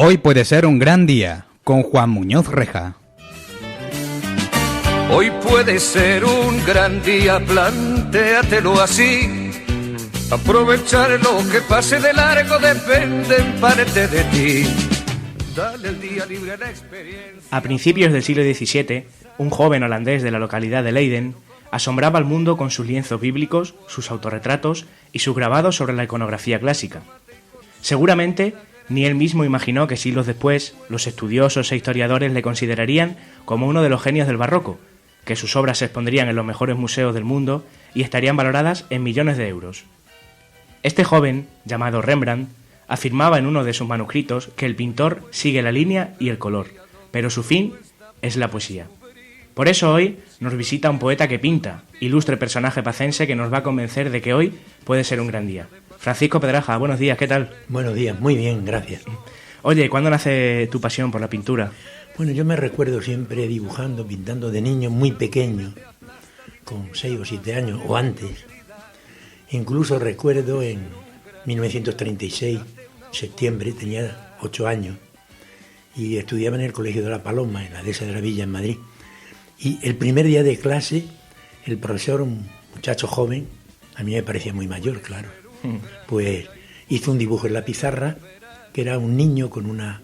Hoy puede ser un gran día, con Juan Muñoz Reja. Hoy puede ser un gran día, plantéatelo así. Aprovechar lo que pase de largo depende en parte de ti. Dale el día libre a la experiencia. A principios del siglo XVII, un joven holandés de la localidad de Leiden asombraba al mundo con sus lienzos bíblicos, sus autorretratos y sus grabados sobre la iconografía clásica. Seguramente, ni él mismo imaginó que siglos después los estudiosos e historiadores le considerarían como uno de los genios del barroco, que sus obras se expondrían en los mejores museos del mundo y estarían valoradas en millones de euros. Este joven, llamado Rembrandt, afirmaba en uno de sus manuscritos que el pintor sigue la línea y el color, pero su fin es la poesía. Por eso hoy nos visita un poeta que pinta, ilustre personaje pacense que nos va a convencer de que hoy puede ser un gran día. Francisco Pedraja, buenos días, ¿qué tal? Buenos días, muy bien, gracias. Oye, ¿cuándo nace tu pasión por la pintura? Bueno, yo me recuerdo siempre dibujando, pintando de niño muy pequeño, con 6 o 7 años o antes. Incluso recuerdo en 1936, septiembre, tenía 8 años, y estudiaba en el Colegio de la Paloma, en la Dehesa de la Villa, en Madrid. Y el primer día de clase, el profesor, un muchacho joven, a mí me parecía muy mayor, claro, pues hizo un dibujo en la pizarra, que era un niño con una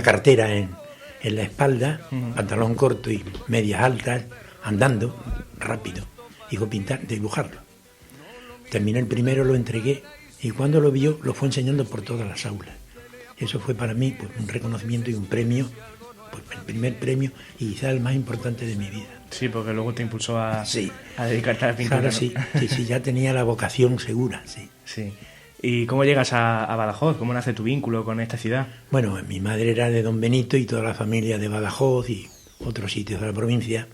cartera en la espalda, pantalón corto y medias altas, andando rápido. Dijo dibujarlo. Terminé el primero, lo entregué, y cuando lo vio, lo fue enseñando por todas las aulas. Eso fue para mí pues, un reconocimiento y un premio, pues, el primer premio y quizá el más importante de mi vida. Sí, porque luego te impulsó a dedicarte a la pintura. Claro, ¿no? sí, ya tenía la vocación segura, sí. Sí. ¿Y cómo llegas a Badajoz? ¿Cómo nace tu vínculo con esta ciudad? Bueno, mi madre era de Don Benito y toda la familia de Badajoz y otros sitios de la provincia.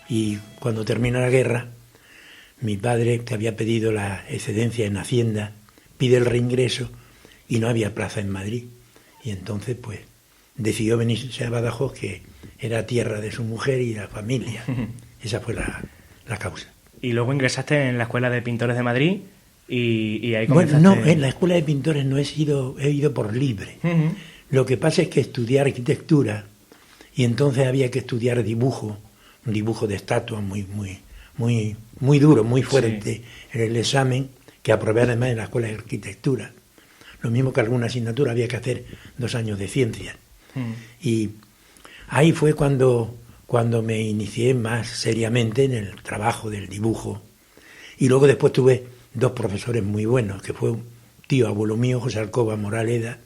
Y cuando termina la guerra, mi padre, que había pedido la excedencia en Hacienda, pide el reingreso y no había plaza en Madrid. Y entonces, pues, decidió venirse a Badajoz, que era tierra de su mujer y la familia. Esa fue la causa. Y luego ingresaste en la Escuela de Pintores de Madrid y ahí comenzaste... Bueno, no, en la Escuela de Pintores no he ido por libre. Uh-huh. Lo que pasa es que estudié arquitectura y entonces había que estudiar dibujo, un dibujo de estatua muy duro, muy fuerte, sí. En el examen, que aprobé además en la Escuela de Arquitectura. Lo mismo que alguna asignatura, había que hacer 2 años de ciencias. Y ahí fue cuando me inicié más seriamente en el trabajo del dibujo. Y luego después tuve 2 profesores muy buenos, que fue un tío abuelo mío, José Alcoba Moraleda,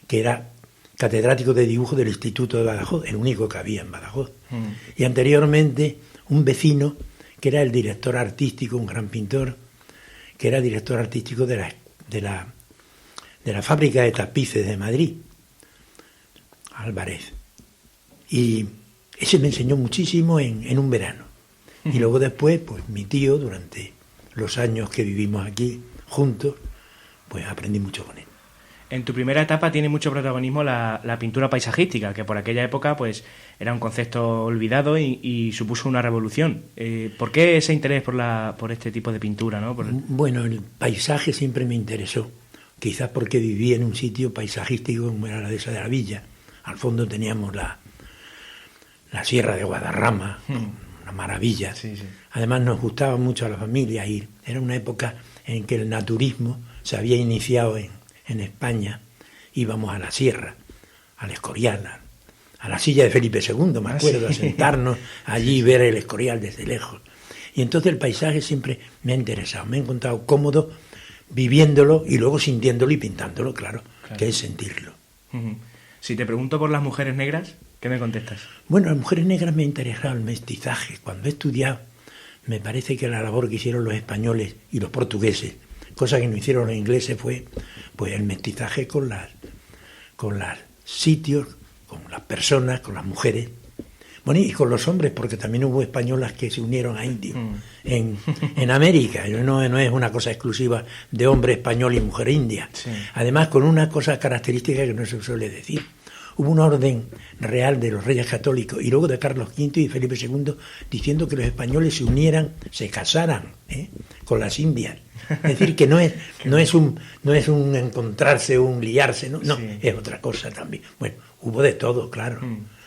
que era catedrático de dibujo del Instituto de Badajoz, el único que había en Badajoz. Y anteriormente un vecino, que era el director artístico, un gran pintor, que era director artístico de la fábrica de tapices de Madrid, Álvarez. Y ese me enseñó muchísimo en un verano. Y luego después, pues mi tío, durante los años que vivimos aquí juntos, pues aprendí mucho con él. En tu primera etapa tiene mucho protagonismo la pintura paisajística, que por aquella época pues era un concepto olvidado y supuso una revolución. ¿Por qué ese interés por este tipo de pintura, ¿no? Bueno, el paisaje siempre me interesó, quizás porque vivía en un sitio paisajístico como era la Dehesa de la Villa. Al fondo teníamos la Sierra de Guadarrama, una maravilla. Sí. Además nos gustaba mucho a la familia ir. Era una época en que el naturismo se había iniciado en España. Íbamos a la sierra, al Escorial, a la silla de Felipe II, me acuerdo, a sentarnos allí y ver el Escorial desde lejos. Y entonces el paisaje siempre me ha interesado, me he encontrado cómodo viviéndolo y luego sintiéndolo y pintándolo, claro. Que es sentirlo. Si te pregunto por las mujeres negras, ¿qué me contestas? Bueno, las mujeres negras me ha interesado el mestizaje. Cuando he estudiado, me parece que la labor que hicieron los españoles y los portugueses, cosa que no hicieron los ingleses, fue pues el mestizaje con los sitios, con las personas, con las mujeres. Bueno, y con los hombres, porque también hubo españolas que se unieron a indios en América. No es una cosa exclusiva de hombre español y mujer india. Sí. Además, con una cosa característica que no se suele decir. Hubo un orden real de los reyes católicos y luego de Carlos V y Felipe II diciendo que los españoles se unieran, se casaran con las indias. Es decir, que no es un encontrarse, un liarse, no, Sí. es otra cosa también. Bueno, hubo de todo, claro.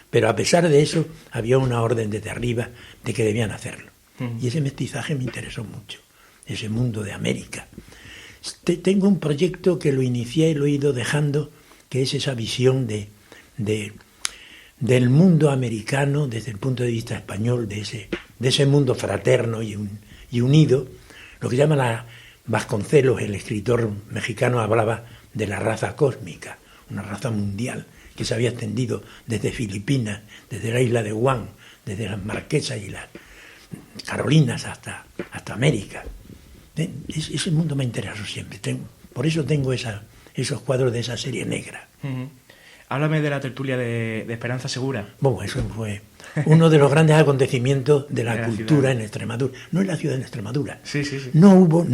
Pero a pesar de eso, había una orden desde arriba de que debían hacerlo. Y ese mestizaje me interesó mucho, ese mundo de América. Tengo un proyecto que lo inicié y lo he ido dejando, que es esa visión del mundo americano desde el punto de vista español, de ese mundo fraterno y unido. Lo que llama Vasconcelos, el escritor mexicano, hablaba de la raza cósmica, una raza mundial que se había extendido desde Filipinas, desde la isla de Guam, desde las Marquesas y las Carolinas hasta América. Ese mundo me interesó siempre. Por eso tengo esos cuadros de esa serie negra. Háblame de la tertulia de Esperanza Segura. Bueno, eso fue uno de los grandes acontecimientos de la cultura ciudad. en Extremadura. No en la ciudad de Extremadura. Sí. No hubo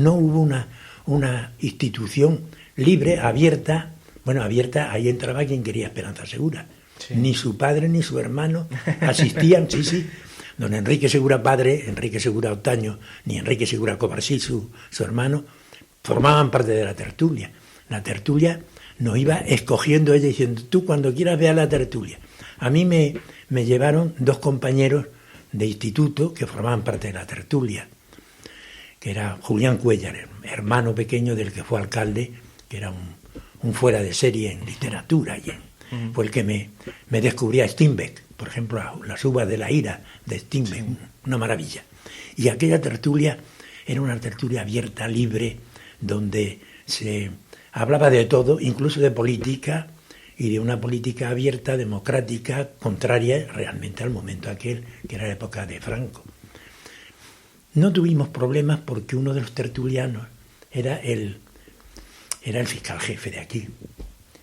una institución libre, abierta. Bueno, abierta, ahí entraba quien quería Esperanza Segura. Sí. Ni su padre ni su hermano asistían, sí. Don Enrique Segura padre, Enrique Segura Otaño, ni Enrique Segura Covarsí, su hermano, formaban parte de la tertulia. La tertulia nos iba escogiendo ella diciendo, tú cuando quieras ve a la tertulia. A mí me llevaron dos compañeros de instituto que formaban parte de la tertulia, que era Julián Cuéllar, hermano pequeño del que fue alcalde, que era un fuera de serie en literatura, y fue el que me descubría a Steinbeck, por ejemplo, Las uvas de la ira de Steinbeck, una maravilla. Y aquella tertulia era una tertulia abierta, libre, donde se hablaba de todo, incluso de política, y de una política abierta, democrática, contraria realmente al momento aquel, que era la época de Franco. No tuvimos problemas porque uno de los tertulianos era el fiscal jefe de aquí.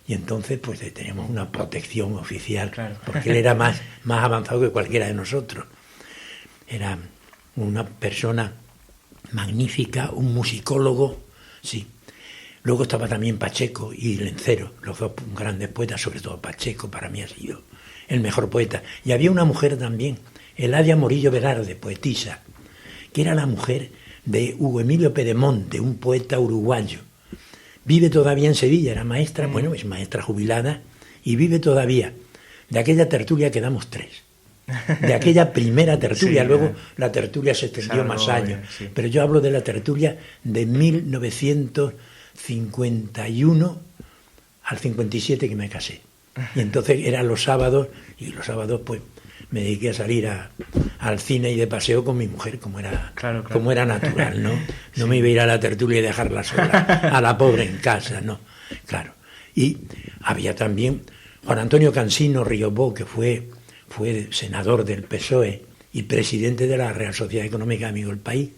Y entonces pues teníamos una protección oficial, claro, porque él era más avanzado que cualquiera de nosotros. Era una persona magnífica, un musicólogo, sí. Luego estaba también Pacheco y Lencero, los dos grandes poetas, sobre todo Pacheco para mí ha sido el mejor poeta. Y había una mujer también, Eladia Morillo Velarde, poetisa, que era la mujer de Hugo Emilio Pedemonte, un poeta uruguayo. Vive todavía en Sevilla, era maestra, bueno, es maestra jubilada, y vive todavía. De aquella tertulia quedamos tres. De aquella primera tertulia, Sí, luego la tertulia se extendió más años. Sí. Pero yo hablo de la tertulia de 1951 al 57 que me casé. Y entonces eran los sábados, y los sábados pues me dediqué a salir al cine y de paseo con mi mujer, como era natural, ¿no? No me iba a ir a la tertulia y dejarla sola, a la pobre en casa, no, claro. Y había también Juan Antonio Cansino Riobó, que fue senador del PSOE y presidente de la Real Sociedad Económica Amigo del País.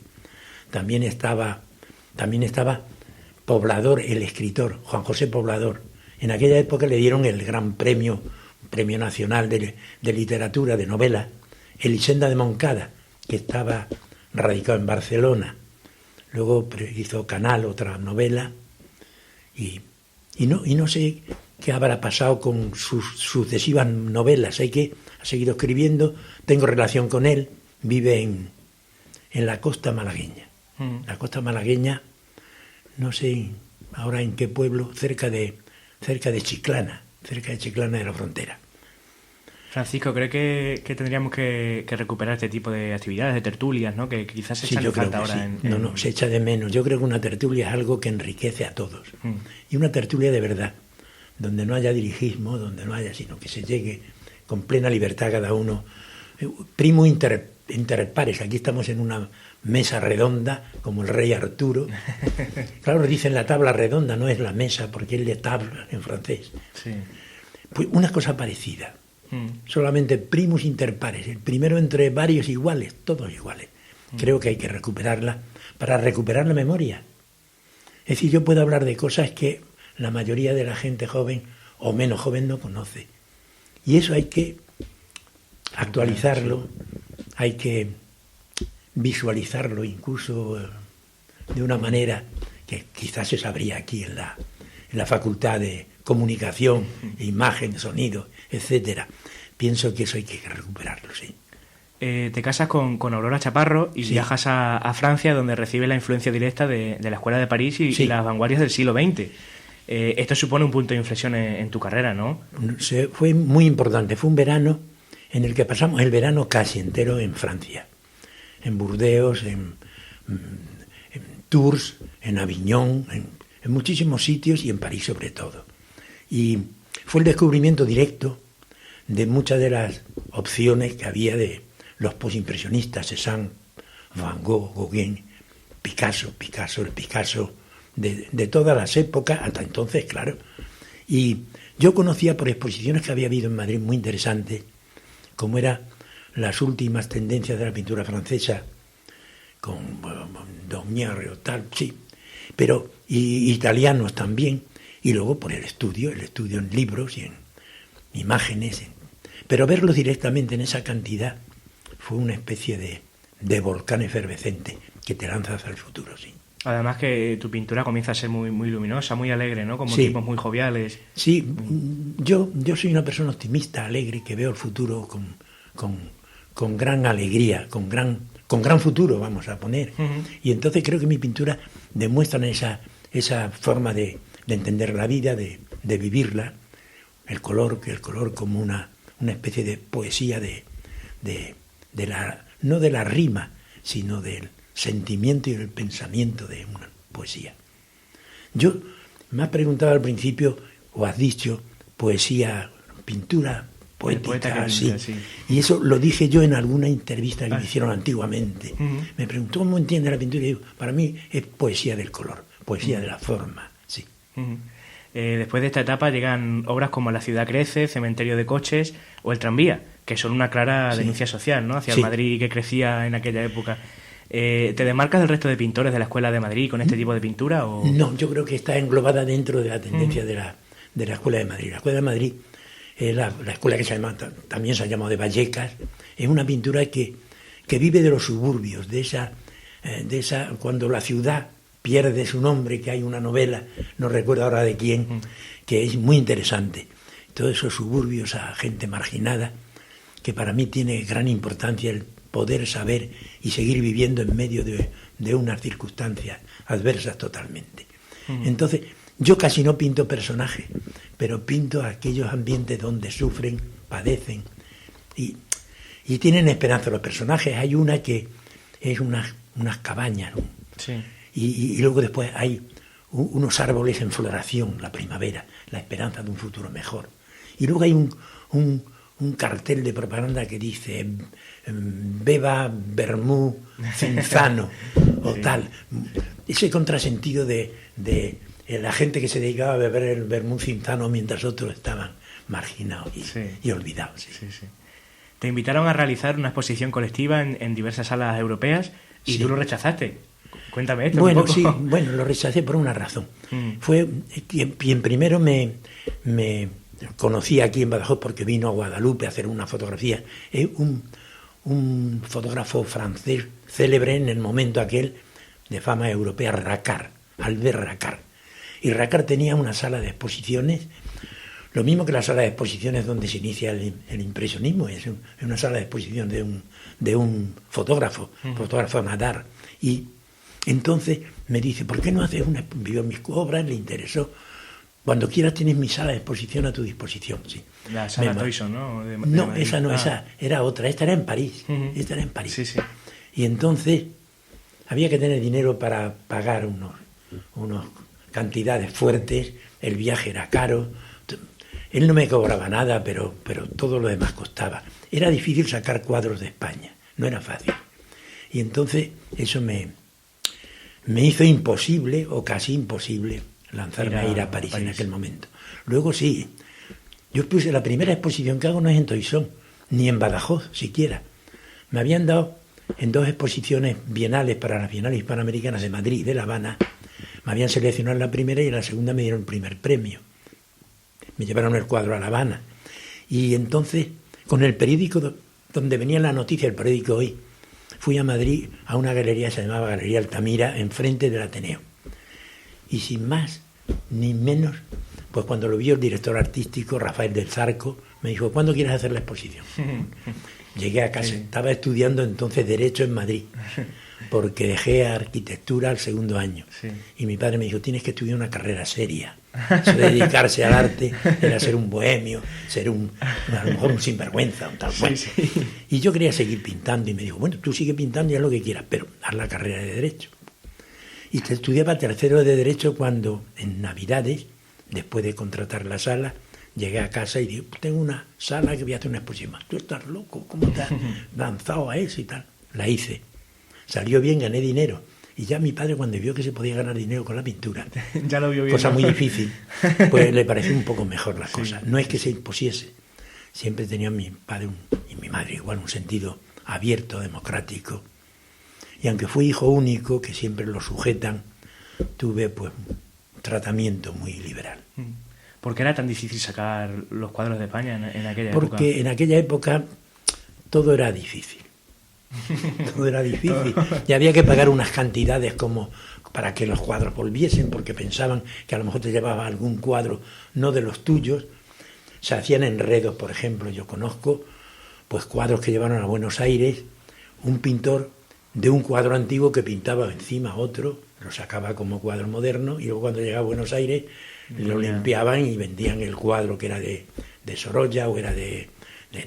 También estaba Poblador, el escritor, Juan José Poblador. En aquella época le dieron el gran premio nacional de literatura, de novela, Elisenda de Moncada, que estaba radicado en Barcelona. Luego hizo Canal, otra novela, y no sé qué habrá pasado con sus sucesivas novelas. Sé que ha seguido escribiendo, tengo relación con él, vive en la costa malagueña. La costa malagueña, no sé ahora en qué pueblo, cerca de Chiclana de la frontera. Francisco, ¿cree que tendríamos que recuperar este tipo de actividades, de tertulias, ¿no? Que quizás se echan de falta ahora? Sí. No, se echa de menos. Yo creo que una tertulia es algo que enriquece a todos. Y una tertulia de verdad, donde no haya dirigismo, sino que se llegue con plena libertad cada uno. Primo inter pares, aquí estamos en una mesa redonda, como el rey Arturo. Claro, dicen la tabla redonda, no es la mesa, porque es de table en francés. Sí. Pues una cosa parecida. Solamente primus inter pares, el primero entre varios iguales, todos iguales. Creo que hay que recuperarla para recuperar la memoria. Es decir, yo puedo hablar de cosas que la mayoría de la gente joven o menos joven no conoce. Y eso hay que actualizarlo, hay que visualizarlo incluso de una manera que quizás se sabría aquí en la facultad de comunicación, imagen, sonido, etcétera. Pienso que eso hay que recuperarlo, sí. te casas con Aurora Chaparro y viajas a Francia, donde recibes la influencia directa de la Escuela de París y las vanguardias del siglo XX. Esto supone un punto de inflexión en tu carrera, ¿no? Fue muy importante. Fue un verano en el que pasamos el verano casi entero en Francia. En Burdeos, en Tours, en Aviñón, en muchísimos sitios y en París sobre todo. Y fue el descubrimiento directo de muchas de las opciones que había de los postimpresionistas, Cézanne, Van Gogh, Gauguin, Picasso, el Picasso de todas las épocas, hasta entonces, claro. Y yo conocía por exposiciones que había habido en Madrid muy interesantes, como eran las últimas tendencias de la pintura francesa, con Daumier o tal, sí, pero y italianos también, y luego por el estudio en libros y en imágenes, pero verlos directamente en esa cantidad fue una especie de volcán efervescente que te lanza hacia el futuro, sí. Además que tu pintura comienza a ser muy, muy luminosa, muy alegre, ¿no? Como tipos muy joviales. Sí, yo soy una persona optimista, alegre, que veo el futuro con gran alegría, con gran futuro, vamos a poner. Uh-huh. Y entonces creo que mi pintura demuestra esa forma de entender la vida, de vivirla, el color como una especie de poesía no de la rima, sino del sentimiento y del pensamiento de una poesía. Yo me has preguntado al principio, o has dicho, poesía, pintura poética, sí. Y eso lo dije yo en alguna entrevista que me hicieron antiguamente. Uh-huh. Me preguntó cómo entiende la pintura y digo, para mí es poesía del color, poesía de la forma, sí. Uh-huh. Después de esta etapa llegan obras como La ciudad crece, Cementerio de coches o El tranvía, que son una clara denuncia social, ¿no? Hacia el Madrid que crecía en aquella época. ¿Te desmarcas del resto de pintores de la Escuela de Madrid con este tipo de pintura? ¿O? No, yo creo que está englobada dentro de la tendencia de la Escuela de Madrid. La Escuela de Madrid es la escuela que también se ha llamado de Vallecas. Es una pintura que vive de los suburbios, de esa cuando la ciudad pierde su nombre, que hay una novela, no recuerdo ahora de quién, que es muy interesante. Todos esos suburbios a gente marginada, que para mí tiene gran importancia el poder saber y seguir viviendo en medio de unas circunstancias adversas totalmente. Entonces, yo casi no pinto personajes, pero pinto aquellos ambientes donde sufren, padecen y tienen esperanza los personajes. Hay una que es unas cabañas, ¿no? Sí. Y luego después hay unos árboles en floración, la primavera, la esperanza de un futuro mejor. Y luego hay un cartel de propaganda que dice beba vermú cinzano o tal. Ese contrasentido de la gente que se dedicaba a beber el vermú cinzano mientras otros estaban marginados y olvidados. Sí. Sí. Te invitaron a realizar una exposición colectiva en diversas salas europeas y tú lo rechazaste. Cuéntame esto. Bueno, un poco. sí, lo rechacé por una razón. Fue quien primero me conocí aquí en Badajoz porque vino a Guadalupe a hacer una fotografía. Es un fotógrafo francés célebre en el momento aquel de fama europea, Racard, Albert Racard. Y Racard tenía una sala de exposiciones, lo mismo que la sala de exposiciones donde se inicia el impresionismo, es una sala de exposición de un fotógrafo Nadar. Y entonces me dice, ¿por qué no haces vio mis obras, le interesó? Cuando quieras tienes mi sala de exposición a tu disposición. Sí. La sala Toyson, ¿no? No, esa no, esa era otra. Esta era en París. Esta era en París. Sí. Y entonces había que tener dinero para pagar unas cantidades fuertes. El viaje era caro. Él no me cobraba nada, pero todo lo demás costaba. Era difícil sacar cuadros de España. No era fácil. Y entonces eso me hizo imposible, o casi imposible, lanzarme a ir a París en aquel momento. Luego sí, yo puse la primera exposición que hago no es en Toisón, ni en Badajoz siquiera. Me habían dado en 2 exposiciones bienales para las Bienales Hispanoamericanas de Madrid y de La Habana, me habían seleccionado en la primera y en la segunda me dieron el primer premio. Me llevaron el cuadro a La Habana. Y entonces, con el periódico donde venía la noticia, el periódico Hoy, fui a Madrid a una galería que se llamaba Galería Altamira, enfrente del Ateneo. Y sin más ni menos, pues cuando lo vio el director artístico, Rafael del Zarco, me dijo, ¿cuándo quieres hacer la exposición? Llegué a casa, estaba estudiando entonces Derecho en Madrid, porque dejé Arquitectura al segundo año. Sí. Y mi padre me dijo, tienes que estudiar una carrera seria. Eso de dedicarse al arte era ser un bohemio, ser a lo mejor un sinvergüenza, un tal cual. Sí, sí. Y yo quería seguir pintando y me dijo, bueno, tú sigue pintando y haz lo que quieras, pero haz la carrera de Derecho. Y estudiaba tercero de Derecho cuando en Navidades, después de contratar la sala, llegué a casa y dije, tengo una sala que voy a hacer una exposición. Tú estás loco, ¿cómo te has lanzado a eso y tal? La hice. Salió bien, gané dinero. Y ya mi padre, cuando vio que se podía ganar dinero con la pintura, ya lo vio bien, cosa muy difícil, pues le pareció un poco mejor la cosa. No es que se impusiese. Siempre tenía mi padre y mi madre igual un sentido abierto, democrático. Y aunque fui hijo único, que siempre lo sujetan, tuve pues un tratamiento muy liberal. ¿Por qué era tan difícil sacar los cuadros de España en aquella época? Porque en aquella época todo era difícil. Todo era difícil. Y había que pagar unas cantidades como para que los cuadros volviesen, porque pensaban que a lo mejor te llevaba algún cuadro no de los tuyos. Se hacían enredos, por ejemplo. Yo conozco pues cuadros que llevaron a Buenos Aires, un pintor de un cuadro antiguo que pintaba encima otro, lo sacaba como cuadro moderno, y luego cuando llegaba a Buenos Aires lo limpiaban y vendían el cuadro que era de Sorolla o era de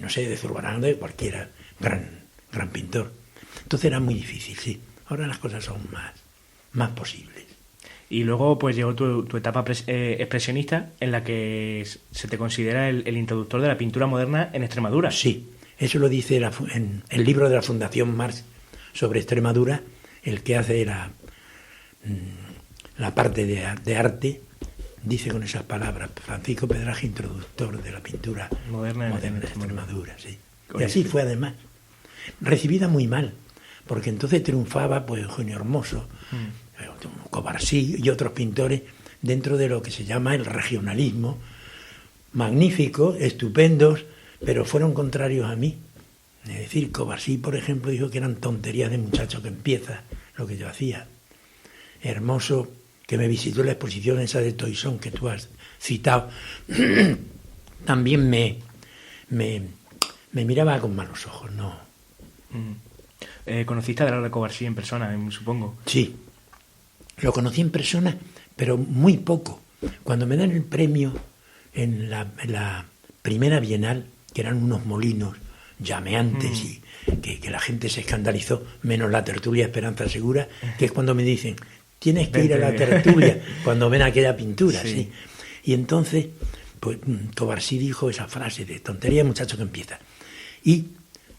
no sé, de Zurbarán, de cualquiera, gran pintor. Entonces era muy difícil, sí. Ahora las cosas son más posibles. Y luego pues llegó tu etapa expresionista, en la que se te considera el introductor de la pintura moderna en Extremadura. Sí, eso lo dice en el libro de la Fundación Marx sobre Extremadura, el que hace la parte de arte, dice con esas palabras, Francisco Pedraja, introductor de la pintura moderna en Extremadura. Sí. Y así fue además. Recibida muy mal, porque entonces triunfaba pues Eugenio Hermoso, Covarsí y otros pintores dentro de lo que se llama el regionalismo, magníficos, estupendos, pero fueron contrarios a mí. Es decir, Covarsí, por ejemplo, dijo que eran tonterías de muchacho que empieza lo que yo hacía. Hermoso, que me visitó la exposición esa de Toisón que tú has citado, también me miraba con malos ojos, ¿no? ¿Conociste a Adelard de Covarsí en persona, supongo? Sí, lo conocí en persona, pero muy poco. Cuando me dan el premio en la primera Bienal, que eran unos molinos llameantes y que la gente se escandalizó, menos la tertulia Esperanza Segura, que es cuando me dicen, tienes que ir a la tertulia, cuando ven aquella pintura, sí. Y entonces, pues Covarsí dijo esa frase de tontería, muchacho que empieza. Y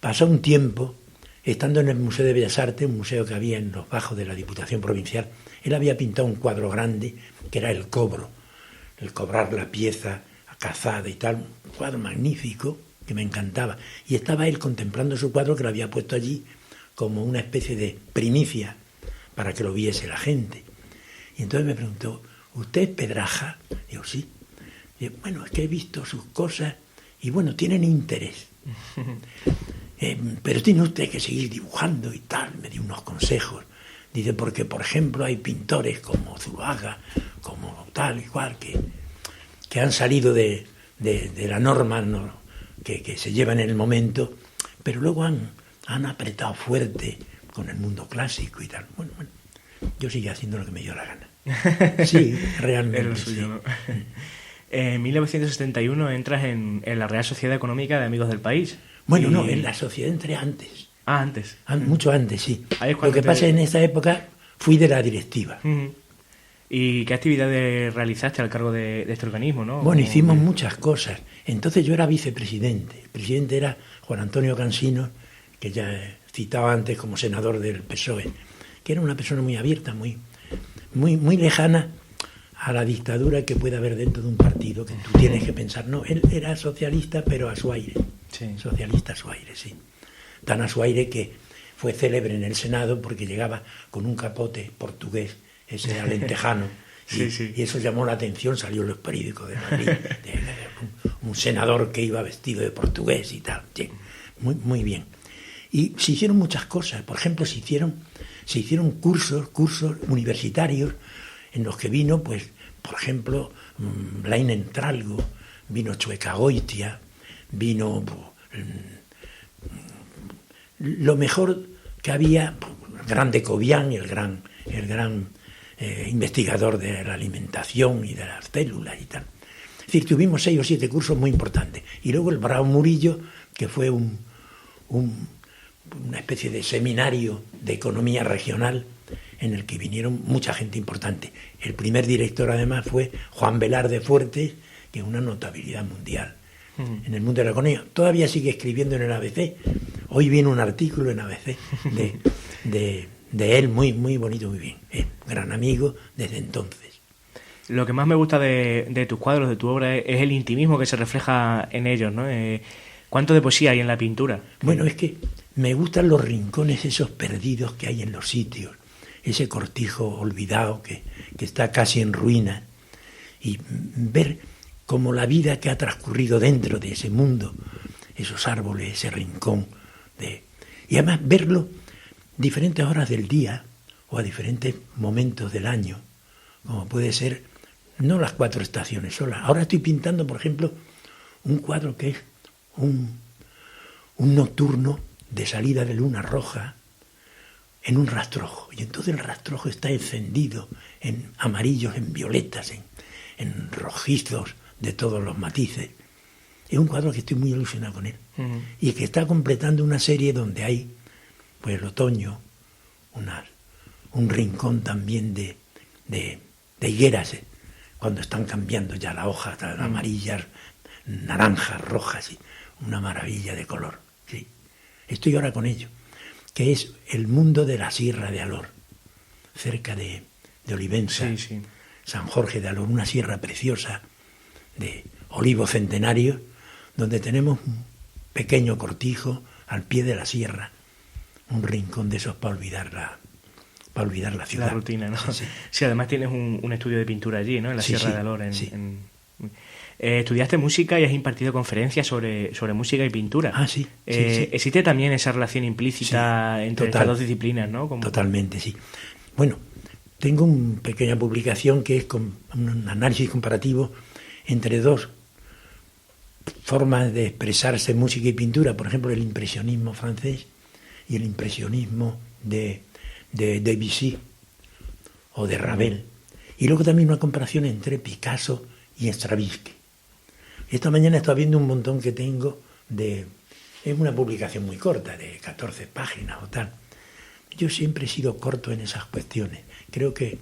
pasó un tiempo, estando en el Museo de Bellas Artes, un museo que había en los bajos de la Diputación Provincial, él había pintado un cuadro grande, que era el cobro, el cobrar la pieza cazada y tal, un cuadro magnífico, que me encantaba. Y estaba él contemplando su cuadro, que lo había puesto allí como una especie de primicia para que lo viese la gente. Y entonces me preguntó, ¿usted es Pedraja? Digo, sí. Digo, bueno, es que he visto sus cosas y bueno, tienen interés. Pero tiene usted que seguir dibujando y tal. Me dio unos consejos. Dice, porque por ejemplo hay pintores como Zuluaga, como tal y cual, que han salido de la norma, ¿no?, que se lleva en el momento, pero luego han apretado fuerte con el mundo clásico y tal. Bueno, yo seguí haciendo lo que me dio la gana. Sí, realmente. Era lo suyo, ¿no? En 1971 entras en la Real Sociedad Económica de Amigos del País. Bueno, no, en la sociedad entré antes. Ah, antes. Mucho antes, sí. Lo que pasa es que en esa época fui de la directiva. ¿Y qué actividades realizaste al cargo de este organismo, no? Bueno, hicimos muchas cosas. Entonces yo era vicepresidente. El presidente era Juan Antonio Cansino, que ya he citado antes como senador del PSOE, que era una persona muy abierta, muy lejana a la dictadura que puede haber dentro de un partido, que tú tienes que pensar. No, él era socialista, pero a su aire. Sí. Socialista a su aire, sí. Tan a su aire que fue célebre en el Senado porque llegaba con un capote portugués, ese era lentejano, y eso llamó la atención, salió en los periódicos de Madrid, un senador que iba vestido de portugués y tal. Sí, muy bien. Y se hicieron muchas cosas. Por ejemplo, se hicieron cursos universitarios en los que vino, pues, por ejemplo, Blain Entralgo, vino Chueca Goitia, vino lo mejor que había, el gran de Cobian, el gran investigador de la alimentación y de las células y tal. Es decir, tuvimos 6 o 7 cursos muy importantes. Y luego el Bravo Murillo, que fue una especie de seminario de economía regional en el que vinieron mucha gente importante. El primer director, además, fue Juan Velarde Fuertes, que es una notabilidad mundial en el mundo de la economía. Todavía sigue escribiendo en el ABC. Hoy viene un artículo en ABC de él, muy, muy bonito, muy bien. Es un gran amigo desde entonces. Lo que más me gusta de tus cuadros, de tu obra, es el intimismo que se refleja en ellos, ¿no? ¿Cuánto de poesía hay en la pintura? Bueno, es que me gustan los rincones esos perdidos que hay en los sitios, ese cortijo olvidado que está casi en ruina, y ver cómo la vida que ha transcurrido dentro de ese mundo, esos árboles, ese rincón, y además verlo diferentes horas del día o a diferentes momentos del año, como puede ser, no las 4 estaciones solas. Ahora estoy pintando, por ejemplo, un cuadro que es un nocturno de salida de luna roja en un rastrojo, y entonces el rastrojo está encendido en amarillos, en violetas, en rojizos de todos los matices. Es un cuadro que estoy muy ilusionado con él, y que está completando una serie donde hay, pues, el otoño, un rincón también de higueras, cuando están cambiando ya las hojas, amarillas, naranjas, rojas, y una maravilla de color. Sí. Estoy ahora con ello, que es el mundo de la Sierra de Alor, cerca de Olivenza, San Jorge de Alor, una sierra preciosa de olivos centenarios, donde tenemos un pequeño cortijo al pie de la sierra, un rincón de esos para olvidar la ciudad. La rutina, ¿no? Sí, además tienes un estudio de pintura allí, ¿no? En la Sierra de Alor. Estudiaste música y has impartido conferencias sobre música y pintura. Ah, sí. ¿Existe también esa relación implícita entre estas dos disciplinas, ¿no? Totalmente, sí. Bueno, tengo una pequeña publicación que es un análisis comparativo entre dos formas de expresarse música y pintura, por ejemplo, el impresionismo francés y el impresionismo de Debussy o de Ravel. Y luego también una comparación entre Picasso y Stravinsky. Esta mañana he estado viendo un montón que tengo es una publicación muy corta, de 14 páginas o tal. Yo siempre he sido corto en esas cuestiones. Creo que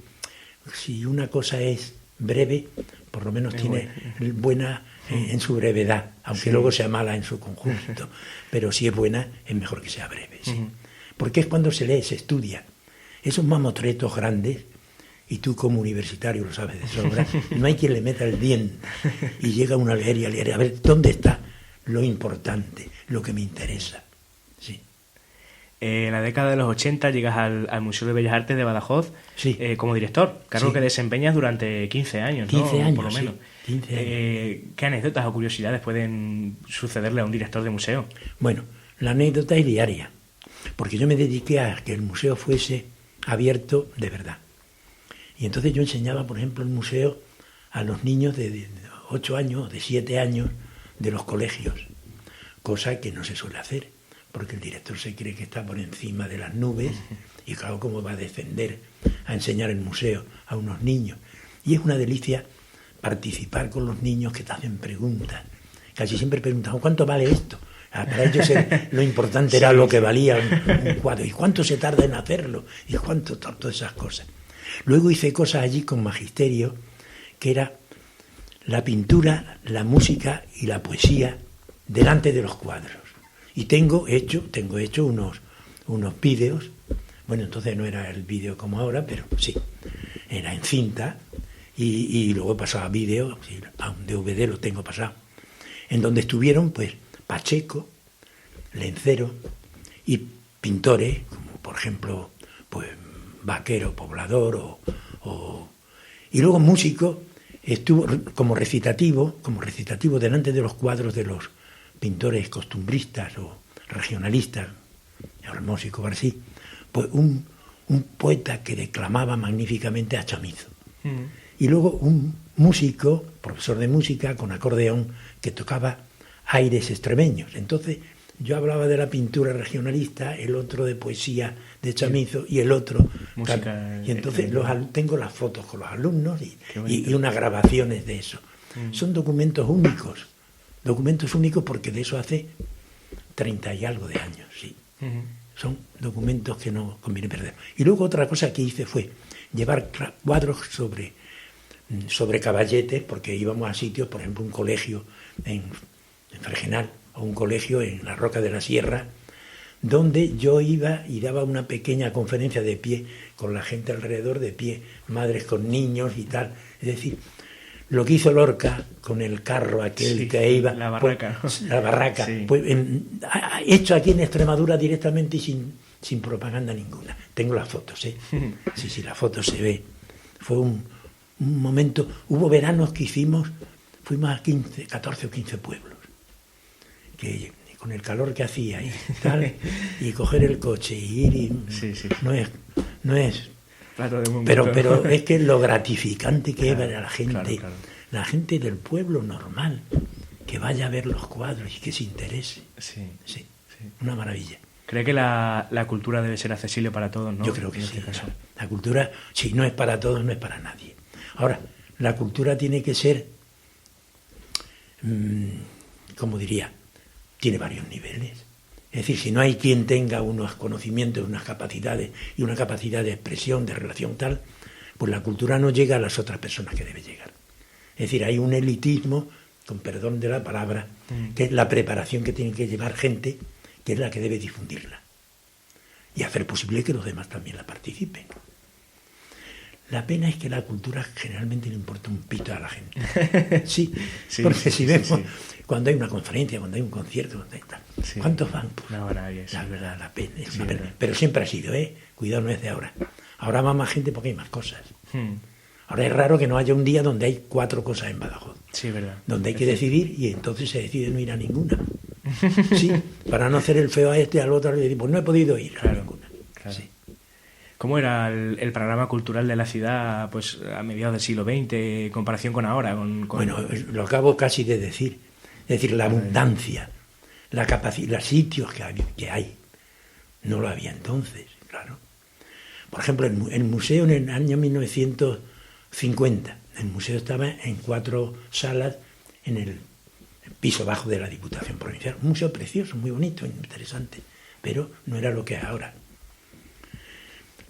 si una cosa es breve, por lo menos tiene buena en su brevedad, aunque luego sea mala en su conjunto. Pero si es buena, es mejor que sea breve. ¿Sí? Porque es cuando se lee, se estudia. Esos mamotretos grandes, y tú como universitario lo sabes de sobra, no hay quien le meta el diente. Y llega uno a leer y a leer, a ver, ¿dónde está lo importante, lo que me interesa? Sí. En la década de los 80 llegas al Museo de Bellas Artes de Badajoz como director, cargo que desempeñas durante 15 años, ¿no? 15 años, por lo menos. Sí, 15 años. ¿Qué anécdotas o curiosidades pueden sucederle a un director de museo? Bueno, la anécdota es diaria, porque yo me dediqué a que el museo fuese abierto de verdad. Y entonces yo enseñaba, por ejemplo, el museo a los niños de 8 años, de 7 años, de los colegios, cosa que no se suele hacer, porque el director se cree que está por encima de las nubes, y claro, ¿cómo va a descender a enseñar el museo a unos niños? Y es una delicia participar con los niños que te hacen preguntas. Casi siempre preguntan, ¿cuánto vale esto? Para ellos lo importante era lo que valía un cuadro. ¿Y cuánto se tarda en hacerlo? ¿Y cuánto? Todas esas cosas. Luego hice cosas allí con magisterio, que era la pintura, la música y la poesía delante de los cuadros. Y tengo hecho unos vídeos. Bueno, entonces no era el vídeo como ahora, pero sí, era en cinta, y luego pasaba vídeo, a un DVD lo tengo pasado, en donde estuvieron pues Pacheco, Lencero y pintores, como por ejemplo pues Vaquero, Poblador, y luego músico, estuvo como recitativo delante de los cuadros de los pintores costumbristas o regionalistas, Hermoso y Covarsí, pues un poeta que declamaba magníficamente a Chamizo. Y luego un músico, profesor de música con acordeón, que tocaba aires extremeños. Entonces yo hablaba de la pintura regionalista, el otro de poesía de Chamizo y el otro música. Y entonces tengo las fotos con los alumnos y unas grabaciones de eso. Son documentos únicos porque de eso hace 30 y algo de años, sí. Son documentos que no conviene perder. Y luego otra cosa que hice fue llevar cuadros sobre caballetes, porque íbamos a sitios, por ejemplo, un colegio en Fregenal, o un colegio en la Roca de la Sierra, donde yo iba y daba una pequeña conferencia de pie, con la gente alrededor de pie, madres con niños y tal. Es decir, lo que hizo Lorca con el carro aquel que iba... La barraca. Pues, la barraca. Sí. Pues, hecho aquí en Extremadura directamente y sin propaganda ninguna. Tengo las fotos, ¿eh? Sí, la foto se ve. Fue un momento... Hubo veranos que fuimos a 14 o 15 pueblos. Que con el calor que hacía y tal, y coger el coche y ir y... No es pero es que lo gratificante que es ver a la gente, la gente del pueblo normal, que vaya a ver los cuadros y que se interese. Sí. Una maravilla. ¿Cree que la cultura debe ser accesible para todos, no? Yo creo que sí. La cultura, si no es para todos, no es para nadie. Ahora, la cultura tiene que ser, ¿cómo diría? Tiene varios niveles. Es decir, si no hay quien tenga unos conocimientos, unas capacidades y una capacidad de expresión, de relación tal, pues la cultura no llega a las otras personas que debe llegar. Es decir, hay un elitismo, con perdón de la palabra, que es la preparación que tiene que llevar gente, que es la que debe difundirla. Y hacer posible que los demás también la participen. La pena es que la cultura generalmente le importa un pito a la gente. Sí, porque si vemos, cuando hay una conferencia, cuando hay un concierto, ¿cuántos van? Pues, no, nadie, la verdad, la pena, es una pena. Pero siempre ha sido, cuidado, no es de ahora. Ahora va más gente porque hay más cosas. Ahora es raro que no haya un día donde hay 4 cosas en Badajoz. Sí, verdad. Donde hay que decidir y entonces se decide no ir a ninguna. Sí, para no hacer el feo a este, al otro, y decir, pues no he podido ir a ninguna. Claro. Sí. ¿Cómo era el panorama cultural de la ciudad pues a mediados del siglo XX en comparación con ahora? Bueno, lo acabo casi de decir. Es decir, la abundancia, la capacidad, los sitios que hay. No lo había entonces, claro. Por ejemplo, el museo en el año 1950, el museo estaba en 4 salas en el piso bajo de la Diputación Provincial. Un museo precioso, muy bonito, interesante, pero no era lo que es ahora.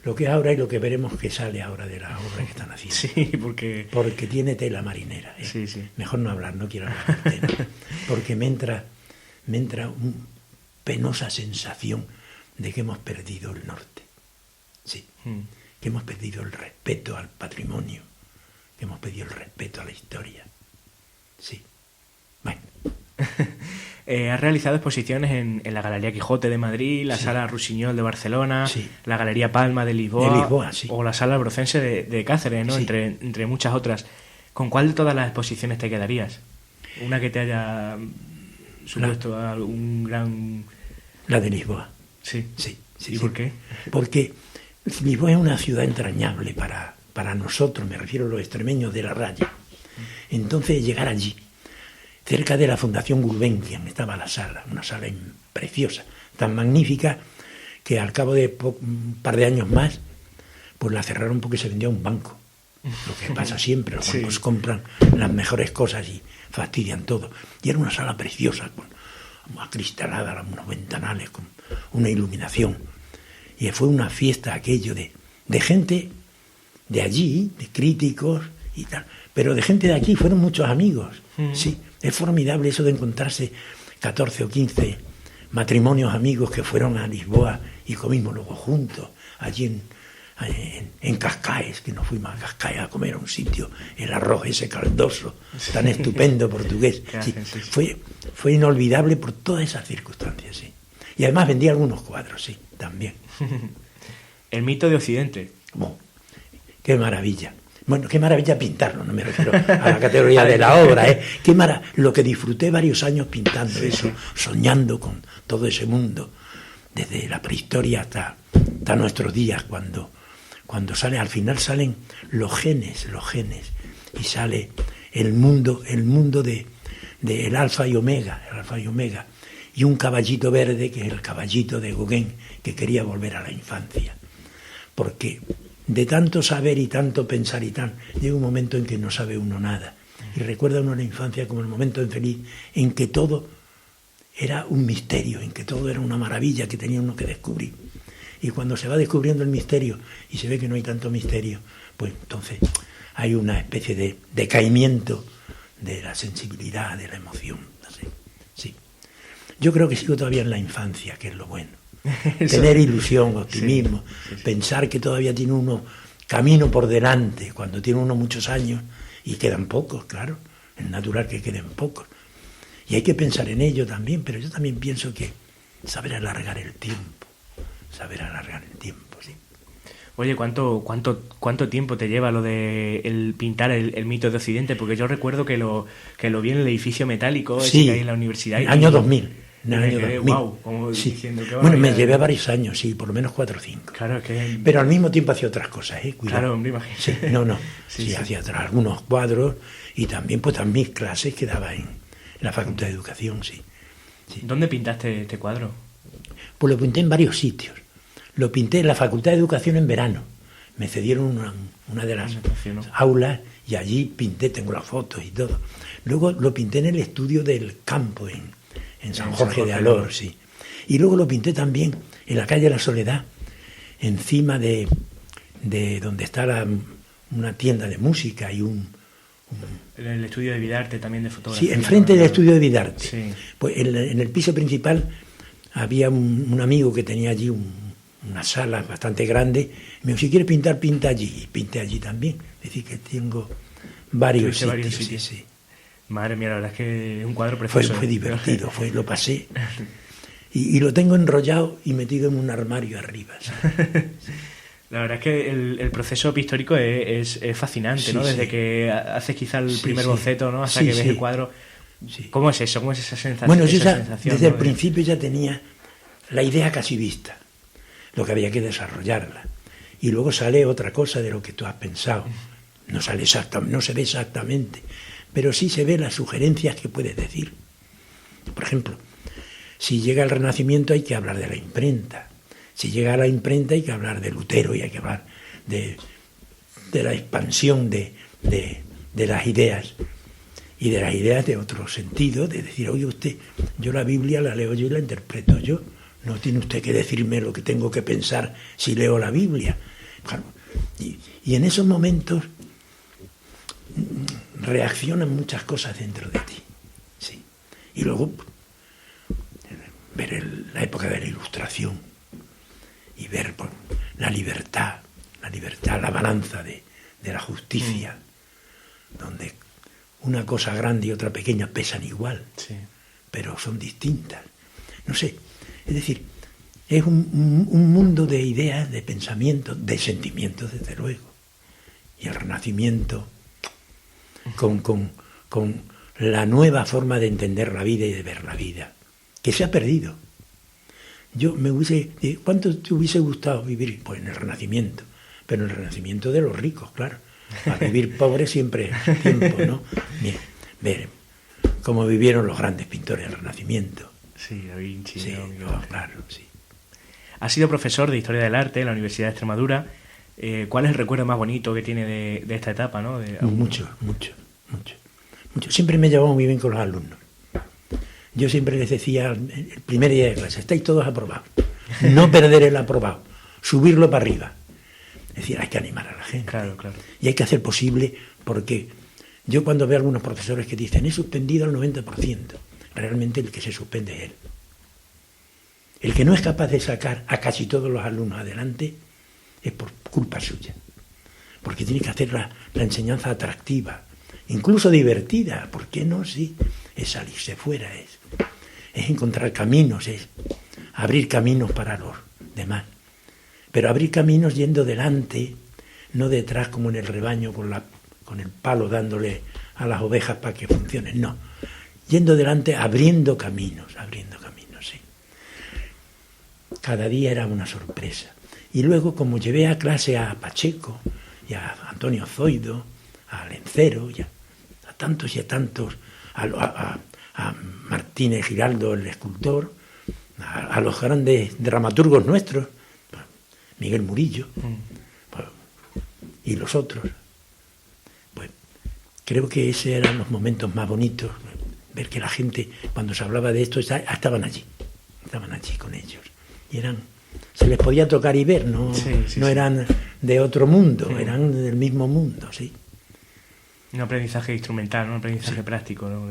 Lo que es ahora y lo que veremos que sale ahora de la obra que están haciendo. Sí, porque tiene tela marinera. Sí. Mejor no hablar, no quiero hablar del tema. Porque me entra una penosa sensación de que hemos perdido el norte. Sí, que hemos perdido el respeto al patrimonio, que hemos perdido el respeto a la historia. Sí. Bueno. Has realizado exposiciones en la Galería Quijote de Madrid, la Sala Rusiñol de Barcelona, la Galería Palma de Lisboa, o la Sala Brocense de Cáceres, ¿no? Entre muchas otras. ¿Con cuál de todas las exposiciones te quedarías? Una que te haya supuesto un gran... La de Lisboa. Sí. ¿Y por qué? Porque Lisboa es una ciudad entrañable para nosotros, me refiero a los extremeños de la raya. Entonces, llegar allí, cerca de la Fundación Gulbenkian, estaba la sala, una sala preciosa, tan magnífica que al cabo de un par de años más, pues la cerraron porque se vendía a un banco. Lo que pasa siempre, los bancos compran las mejores cosas y fastidian todo. Y era una sala preciosa, acristalada, unos ventanales, con una iluminación. Y fue una fiesta aquello de gente de allí, de críticos y tal, pero de gente de aquí fueron muchos amigos. Sí, es formidable eso de encontrarse 14 o 15 matrimonios amigos que fueron a Lisboa y comimos luego juntos, allí en Cascais, que nos fuimos a Cascais a comer a un sitio, el arroz ese caldoso, tan estupendo portugués. Sí, fue inolvidable por todas esas circunstancias, sí. Y además vendía algunos cuadros, sí, también. El mito de Occidente. Oh, qué maravilla. Bueno, qué maravilla pintarlo, no me refiero a la categoría de la obra, lo que disfruté varios años pintando eso, soñando con todo ese mundo, desde la prehistoria hasta nuestros días, cuando al final salen los genes, y sale el mundo de el alfa y omega, y un caballito verde, que es el caballito de Gauguin, que quería volver a la infancia. Porque de tanto saber y tanto pensar y tal, llega un momento en que no sabe uno nada. Y recuerda uno la infancia como el momento infeliz en que todo era un misterio, en que todo era una maravilla que tenía uno que descubrir. Y cuando se va descubriendo el misterio y se ve que no hay tanto misterio, pues entonces hay una especie de decaimiento de la sensibilidad, de la emoción. No sé. Sí. Yo creo que sigo todavía en la infancia, que es lo bueno. Tener ilusión, optimismo, sí. Pensar que todavía tiene uno camino por delante, cuando tiene uno muchos años, y quedan pocos, claro, es natural que queden pocos. Y hay que pensar en ello también, pero yo también pienso que saber alargar el tiempo, sí. Oye, ¿cuánto tiempo te lleva lo de pintar el mito de Occidente? Porque yo recuerdo que lo vi en el edificio metálico sí, que hay en la universidad. En el año 2000. En el año 2000. Wow, como sí. Diciendo que bueno, me llevé varios años, sí, por lo menos 4 o 5. Claro, pero al mismo tiempo hacía otras cosas, cuidado. Claro, me imagino. Sí, sí, hacía algunos cuadros y también pues mis clases que daba en la Facultad de Educación, sí. ¿Dónde pintaste este cuadro? Pues lo pinté en varios sitios. Lo pinté en la Facultad de Educación en verano. Me cedieron una de las aulas y allí pinté, tengo las fotos y todo. Luego lo pinté en el estudio del campo en San Jorge de Alor, sí. Y luego lo pinté también en la calle La Soledad, encima de donde está una tienda de música y en el estudio de Vidarte también de fotografía. Sí, enfrente del estudio de Vidarte. Sí. Pues en el piso principal había un amigo que tenía allí una sala bastante grande. Me dijo, si quieres pintar, pinta allí. Y pinté allí también. Es decir, que tengo varios sitios. Sí. Madre mía, la verdad es que es un cuadro precioso. Fue divertido, lo pasé. Y lo tengo enrollado y metido en un armario arriba. ¿Sí? La verdad es que el proceso pictórico es fascinante, sí, ¿no? Desde que haces quizá el primer boceto, ¿no? Hasta que ves el cuadro. Sí. ¿Cómo es eso? ¿Cómo es esa sensación? Bueno, yo desde el principio ya tenía la idea casi vista, lo que había que desarrollarla. Y luego sale otra cosa de lo que tú has pensado. No sale exactamente, no se ve exactamente, pero sí se ve las sugerencias que puedes decir. Por ejemplo, si llega el Renacimiento hay que hablar de la imprenta. Si llega a la imprenta hay que hablar de Lutero y hay que hablar de la expansión de las ideas y de las ideas de otro sentido, de decir, oye usted, yo la Biblia la leo yo y la interpreto yo, no tiene usted que decirme lo que tengo que pensar si leo la Biblia. Claro, y en esos momentos reaccionan muchas cosas dentro de ti. Sí. Y luego ver la época de la Ilustración y ver la libertad, la balanza de la justicia, donde una cosa grande y otra pequeña pesan igual, sí, pero son distintas. No sé, es decir, es un mundo de ideas, de pensamientos, de sentimientos, desde luego. Y el Renacimiento, con la nueva forma de entender la vida y de ver la vida, que se ha perdido. ¿Cuánto te hubiese gustado vivir? Pues en el Renacimiento, pero en el Renacimiento de los ricos, claro. A vivir pobre siempre es tiempo, ¿no? Bien, ver cómo vivieron los grandes pintores del Renacimiento. Sí, Da Vinci. Sí, claro, sí. Has sido profesor de Historia del Arte en la Universidad de Extremadura. ¿Cuál es el recuerdo más bonito que tiene de esta etapa, ¿no? Mucho. Siempre me he llevado muy bien con los alumnos. Yo siempre les decía el primer día de clase, estáis todos aprobados. No perder el aprobado, subirlo para arriba. Es decir, hay que animar a la gente. Claro. Y hay que hacer posible, porque yo cuando veo a algunos profesores que dicen, he suspendido al 90%, realmente el que se suspende es él. El que no es capaz de sacar a casi todos los alumnos adelante es por culpa suya. Porque tiene que hacer la enseñanza atractiva, incluso divertida. ¿Por qué no? Sí, es salirse fuera, es encontrar caminos, es abrir caminos para los demás. Pero abrir caminos yendo delante, no detrás como en el rebaño con el palo dándole a las ovejas para que funcionen, no. Yendo delante, abriendo caminos, sí. Cada día era una sorpresa. Y luego, como llevé a clase a Pacheco y a Antonio Zoido, a Lencero, y a tantos y a tantos, a a Martínez Giraldo, el escultor, a los grandes dramaturgos nuestros, Miguel Murillo, y los otros. Pues creo que esos eran los momentos más bonitos, ver que la gente, cuando se hablaba de esto, estaban allí con ellos. Y se les podía tocar y ver, no eran de otro mundo, eran del mismo mundo, sí. Un aprendizaje instrumental, un aprendizaje práctico, ¿no?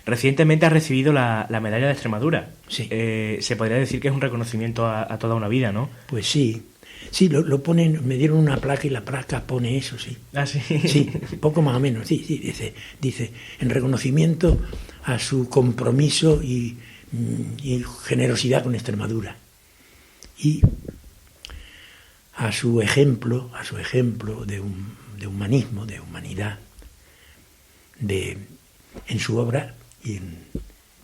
Recientemente has recibido la medalla de Extremadura. Sí. Se podría decir que es un reconocimiento a toda una vida, ¿no? Pues sí. Sí, lo ponen, me dieron una placa y la placa pone eso, sí. Ah, sí. Sí, poco más o menos, sí, dice, en reconocimiento a su compromiso y generosidad con Extremadura. Y a su ejemplo de humanismo, de humanidad, en su obra y en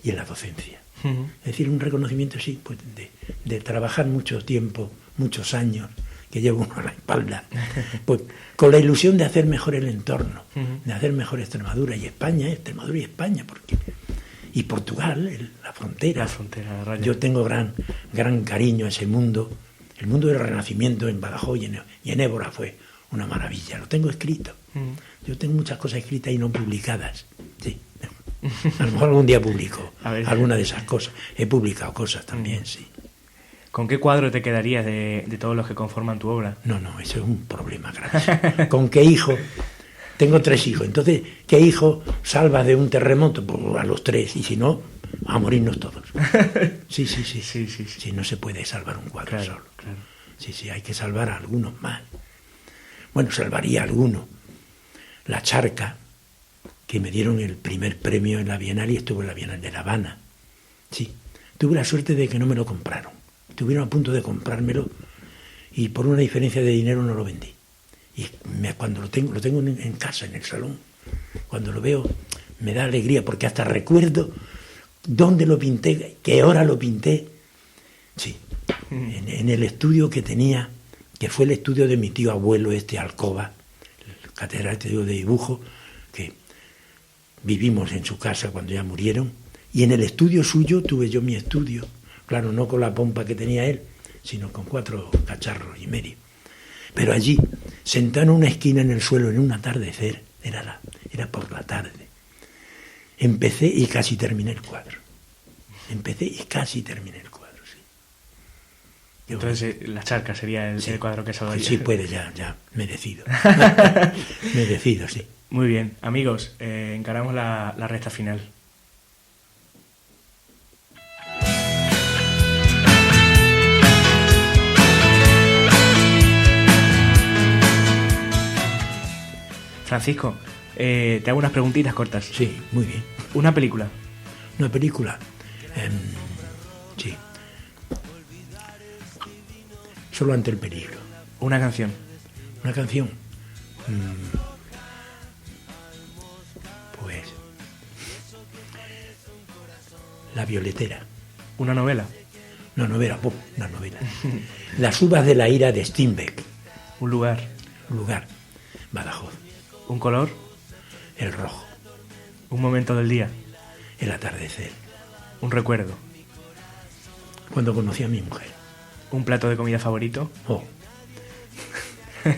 la docencia. Uh-huh. Es decir, un reconocimiento, sí, pues de trabajar mucho tiempo, muchos años, que lleva uno a la espalda, pues con la ilusión de hacer mejor el entorno, de hacer mejor Extremadura y España, Extremadura y España, y Portugal, la frontera. La frontera, la raya. Yo tengo gran cariño a ese mundo. El mundo del Renacimiento en Badajoz y en Évora fue una maravilla. Lo tengo escrito. Yo tengo muchas cosas escritas y no publicadas. Sí. A lo mejor algún día publico alguna de esas cosas. He publicado cosas también, sí. ¿Con qué cuadro te quedarías de todos los que conforman tu obra? No, eso es un problema grave. ¿Con qué hijo? Tengo 3 hijos. Entonces, ¿qué hijo salvas de un terremoto? Pues a los 3. Y si no, a morirnos todos. Sí. Sí, no se puede salvar un cuadro solo. Claro. Sí, hay que salvar a algunos más. Bueno, salvaría a alguno. La Charca, que me dieron el primer premio en la Bienal y estuvo en la Bienal de La Habana. Sí, tuve la suerte de que no me lo compraron. Estuvieron a punto de comprármelo y por una diferencia de dinero no lo vendí. Y cuando lo tengo en casa, en el salón, cuando lo veo me da alegría porque hasta recuerdo dónde lo pinté, qué hora lo pinté. Sí, en el estudio que tenía, que fue el estudio de mi tío abuelo, Alcoba, el catedrático de dibujo, que vivimos en su casa cuando ya murieron, y en el estudio suyo tuve yo mi estudio, claro, no con la pompa que tenía él, sino con 4 cacharros y medio. Pero allí, sentado en una esquina en el suelo, en un atardecer, era por la tarde, empecé y casi terminé el cuadro. Sí. Entonces, La Charca sería el cuadro que salvaría. Sí, puede, ya, me decido. Sí. Muy bien, amigos, encaramos la recta final. Francisco, te hago unas preguntitas cortas. Sí, muy bien. ¿Una película? Una película. Sí. Solo ante el peligro. ¿Una canción? Una canción. Pues La Violetera. ¿Una novela? Una novela. Las uvas de la ira de Steinbeck. ¿Un lugar? Badajoz. ¿Un color? El rojo. ¿Un momento del día? El atardecer. ¿Un recuerdo? Cuando conocí a mi mujer. ¿Un plato de comida favorito?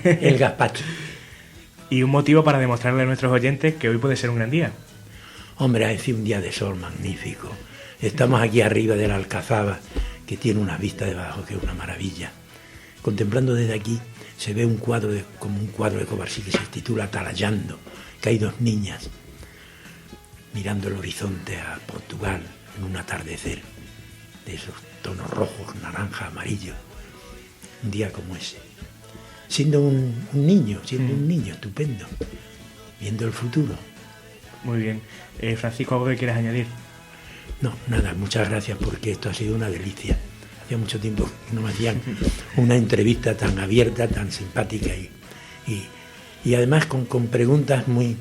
El gazpacho. ¿Y un motivo para demostrarle a nuestros oyentes que hoy puede ser un gran día? Hombre, ha sido un día de sol magnífico. Estamos aquí arriba de la Alcazaba, que tiene una vista debajo que es una maravilla. Contemplando desde aquí se ve como un cuadro de Covarsí que se titula Atalayando, que hay 2 niñas mirando el horizonte a Portugal en un atardecer de esos tonos rojos, naranja, amarillo. Un día como ese. Siendo un niño estupendo, viendo el futuro. Muy bien. Francisco, ¿algo que quieras añadir? No, nada, muchas gracias porque esto ha sido una delicia. Hacía mucho tiempo que no me hacían una entrevista tan abierta, tan simpática y además con preguntas muy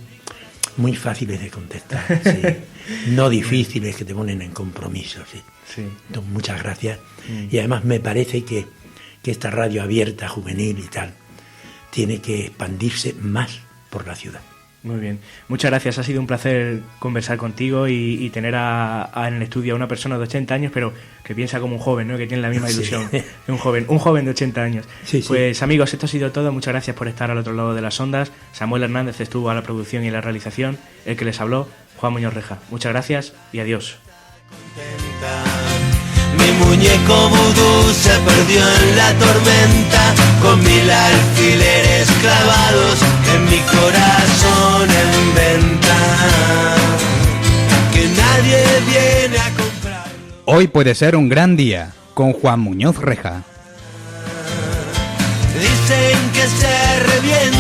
fáciles de contestar, sí. No difíciles que te ponen en compromiso. Sí. Entonces, muchas gracias. Y además me parece que esta radio abierta, juvenil y tal, tiene que expandirse más por la ciudad. Muy bien. Muchas gracias. Ha sido un placer conversar contigo y tener en el estudio a una persona de 80 años, pero que piensa como un joven, ¿no? Que tiene la misma ilusión de un joven de 80 años. Sí, sí. Pues amigos, esto ha sido todo. Muchas gracias por estar al otro lado de las ondas. Samuel Hernández estuvo a la producción y la realización. El que les habló, Juan Muñoz Reja. Muchas gracias y adiós. Mi muñeco vudú se perdió en la tormenta, con 1000 alfileres clavados en mi corazón en venta, que nadie viene a comprarlo. Hoy puede ser un gran día con Juan Muñoz Reja. Dicen que se revienta